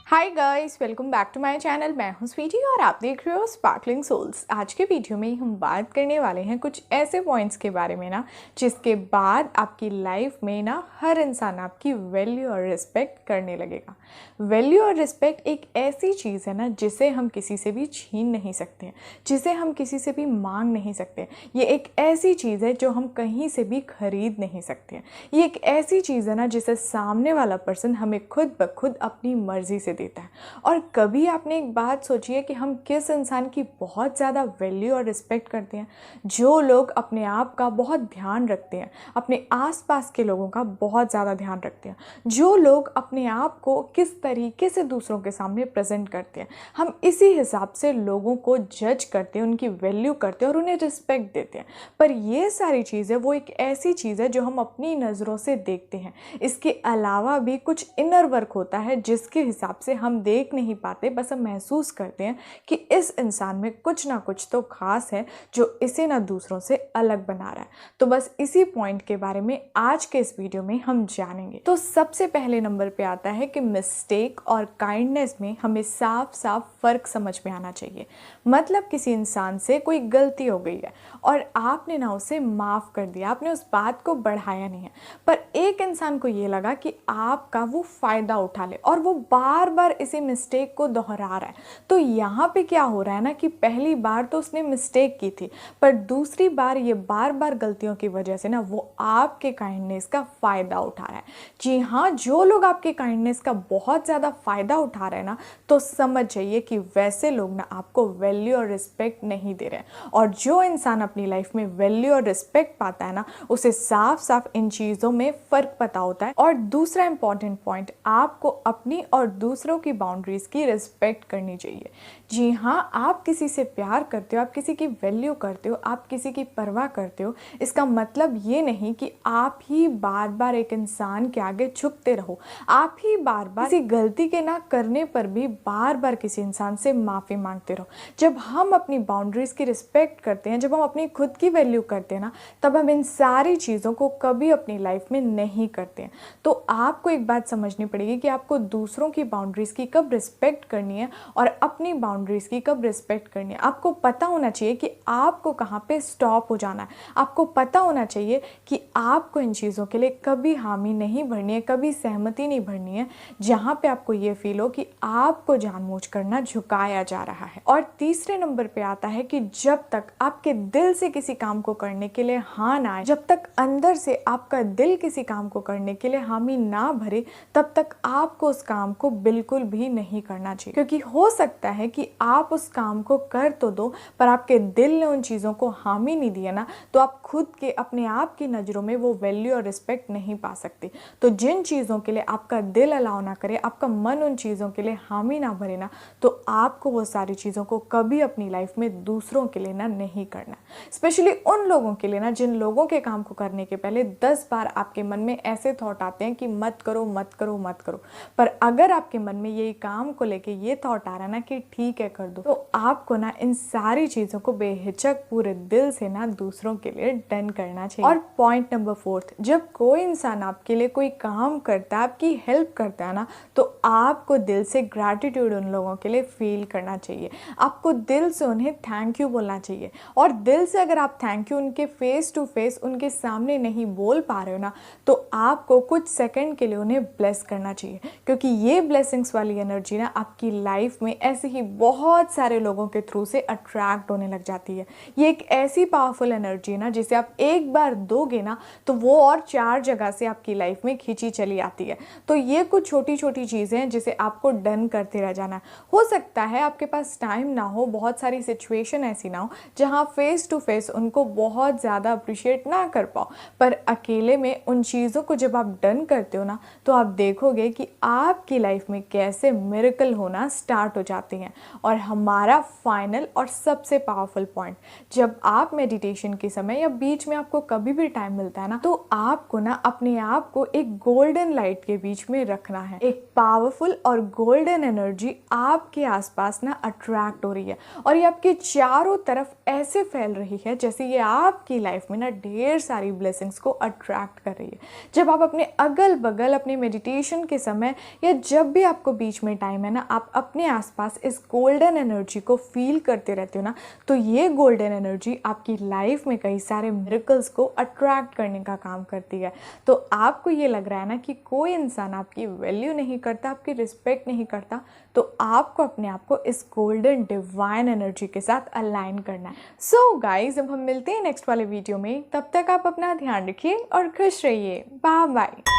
Hi guys, welcome back to my channel. मैं हूं स्वीटी और आप देख रहे हो स्पार्कलिंग सोल्स। आज के वीडियो में हम बात करने वाले हैं कुछ ऐसे पॉइंट्स के बारे में ना, जिसके बाद आपकी लाइफ में ना हर इंसान आपकी वैल्यू और रिस्पेक्ट करने लगेगा। वैल्यू और रिस्पेक्ट एक ऐसी चीज़ है ना जिसे हम किसी से भी छीन नहीं सकते हैं, जिसे हम किसी से भी मांग नहीं सकते। ये एक ऐसी चीज़ है जो हम कहीं से भी खरीद नहीं सकते हैं। ये एक ऐसी चीज़ है ना जिसे सामने वाला पर्सन हमें खुद ब खुद अपनी मर्ज़ी से देता है। और कभी आपने एक बात सोची है कि हम किस इंसान की बहुत ज़्यादा वैल्यू और रिस्पेक्ट करते हैं? जो लोग अपने आप का बहुत ध्यान रखते हैं, अपने आसपास के लोगों का बहुत ज़्यादा ध्यान रखते हैं, जो लोग अपने आप को किस तरीके से दूसरों के सामने प्रेजेंट करते हैं, हम इसी हिसाब से लोगों को जज करते हैं, उनकी वैल्यू करते हैं और उन्हें रिस्पेक्ट देते हैं। पर ये सारी चीज़ें वो एक ऐसी चीज़ है जो हम अपनी नज़रों से देखते हैं। इसके अलावा भी कुछ इनर वर्क होता है जिसके हिसाब से हम देख नहीं पाते, बस हम महसूस करते हैं कि इस इंसान में कुछ ना कुछ तो खास है जो इसे ना दूसरों से अलग बना रहा है। तो बस इसी पॉइंट के बारे में आज के इस वीडियो में हम जानेंगे। तो सबसे पहले नंबर पे आता है कि मिस्टेक और काइंडनेस में हमें साफ साफ फ़र्क समझ में आना चाहिए। मतलब किसी इंसान से कोई गलती हो गई है और आपने ना उसे माफ़ कर दिया, आपने उस बात को बढ़ाया नहीं है, पर एक इंसान को ये लगा कि आपका वो फ़ायदा उठा ले और वो बार बार इसी मिस्टेक को दोहरा रहा है। तो यहाँ पे क्या हो रहा है ना कि पहली बार तो उसने मिस्टेक की थी, पर दूसरी बार ये बार बार गलतियों की वजह से ना वो आपके काइंडनेस का फ़ायदा उठा रहा है। जी हाँ, जो लोग आपके काइंडनेस का बहुत ज़्यादा फ़ायदा उठा रहे हैं ना, तो समझ जाइए कि वैसे लोग ना आपको वैल्यू और रिस्पेक्ट नहीं दे रहे हैं। और जो इंसान अपनी लाइफ में वैल्यू और रिस्पेक्ट पाता है ना, उसे साफ साफ इन चीज़ों में फ़र्क पता होता है। और दूसरा इंपॉर्टेंट पॉइंट, आपको अपनी और दूसरों की बाउंड्रीज़ की रिस्पेक्ट करनी चाहिए। जी हाँ, आप किसी से प्यार करते हो, आप किसी की वैल्यू करते हो, आप किसी की परवाह करते हो, इसका मतलब ये नहीं कि आप ही बार बार एक इंसान के आगे झुकते रहो, आप ही बार बार किसी गलती के ना करने पर भी बार बार किसी इंसान से माफ़ी मांगते रहो। जब हम अपनी बाउंड्रीज़ की रिस्पेक्ट करते हैं, जब हम अपनी खुद की वैल्यू करते हैं ना, तब हम इन सारी चीज़ों को कभी अपनी लाइफ में नहीं करते हैं। तो आपको एक बात समझनी पड़ेगी कि आपको दूसरों की बाउंड्रीज़ की कब रिस्पेक्ट करनी है और अपनी बाउंड्रीज़ की कब रिस्पेक्ट करनी है। आपको पता होना चाहिए कि आपको कहाँ पे स्टॉप हो जाना है। आपको पता होना चाहिए कि आपको इन चीज़ों के लिए कभी हामी नहीं भरनी है, कभी सहमति नहीं भरनी है, जहाँ पे आपको ये फील हो कि आपको जानबूझकर ना झुकाया जा रहा है। और तीसरे नंबर पे आता है कि जब तक आपके दिल से किसी काम को करने के लिए हाँ ना आए, जब तक अंदर से आपका दिल किसी काम को करने के लिए हामी ना भरे, तब तक आपको उस काम को बिल्कुल भी नहीं करना चाहिए। क्योंकि हो सकता है कि आप उस काम को कर तो दो, पर आपके दिल ने उन चीज़ों को हामी नहीं दिया ना, तो आप खुद के अपने आप की नज़रों में वो वैल्यू और रिस्पेक्ट नहीं पा सकते। तो जिन चीज़ों के लिए आपका दिल अलाउ ना करे, आपका मन उन चीज़ों के लिए हामी ना भरे ना, तो आपको वो सारी चीज़ों को कभी अपनी लाइफ में दूसरों के लिए ना नहीं करना। स्पेशली उन लोगों के लिए ना जिन लोगों के काम को करने के पहले 10 बार आपके मन में ऐसे थॉट आते हैं कि मत करो मत करो मत करो, पर अगर आपके मन में यही काम को लेके ये थॉट आ रहा है ना कि ठीक है कर दो, तो आपको ना इन सारी चीज़ों को बेहिचक पूरे दिल से ना दूसरों के लिए डन करना चाहिए। और पॉइंट नंबर 4, जब कोई इंसान आपके लिए कोई काम करता है, आपकी हेल्प करता है ना, तो आपको दिल से ग्रैटिट्यूड उन लोगों के लिए फील करना चाहिए। आपको दिल से उन्हें थैंक यू बोलना चाहिए। और दिल से अगर आप थैंक यू उनके फेस टू फेस उनके सामने नहीं बोल पा रहे हो ना, तो आपको कुछ सेकंड के लिए उन्हें ब्लेस करना चाहिए। क्योंकि ये ब्लेसिंग्स वाली एनर्जी ना आपकी लाइफ में ऐसे ही बहुत सारे लोगों के थ्रू से अट्रैक्ट होने लग जाती है। ये एक ऐसी पावरफुल एनर्जी है ना, जिसे आप एक बार दोगे ना, तो वो और 4 जगह से आपकी लाइफ में खींची चली आती है। तो ये कुछ छोटी छोटी चीज़ें हैं जिसे आपको डन करते रह जाना है। हो सकता है आपके पास टाइम ना हो, बहुत सारी सिचुएशन ऐसी ना हो जहाँ फेस टू फेस उनको बहुत ज़्यादा अप्रिशिएट ना कर पाओ, पर अकेले में उन चीज़ों को जब आप डन करते हो ना, तो आप देखोगे कि आपकी लाइफ में कैसे मिरेकल होना स्टार्ट हो जाते हैं। और हमारा फाइनल और सबसे पावरफुल पॉइंट, जब आप मेडिटेशन के समय या बीच में आपको कभी भी टाइम मिलता है ना, तो आपको ना अपने आप को एक गोल्डन लाइट के बीच में रखना है। एक पावरफुल और गोल्डन एनर्जी आपके आसपास ना अट्रैक्ट हो रही है और ये आपके चारों तरफ ऐसे फैल रही है जैसे ये आपकी लाइफ में ना ढेर सारी ब्लेसिंग्स को अट्रैक्ट कर रही है। जब आप अपने अगल बगल अपने मेडिटेशन के समय या जब भी आप आपको बीच में टाइम है ना, आप अपने आसपास इस गोल्डन एनर्जी को फील करते रहते हो ना, तो ये गोल्डन एनर्जी आपकी लाइफ में कई सारे मिरेकल्स को अट्रैक्ट करने का काम करती है। तो आपको ये लग रहा है ना कि कोई इंसान आपकी वैल्यू नहीं करता, आपकी रिस्पेक्ट नहीं करता, तो आपको अपने आप को इस गोल्डन डिवाइन एनर्जी के साथ अलाइन करना है। सो गाइज, अब हम मिलते हैं नेक्स्ट वाले वीडियो में। तब तक आप अपना ध्यान रखिए और खुश रहिए। Bye bye.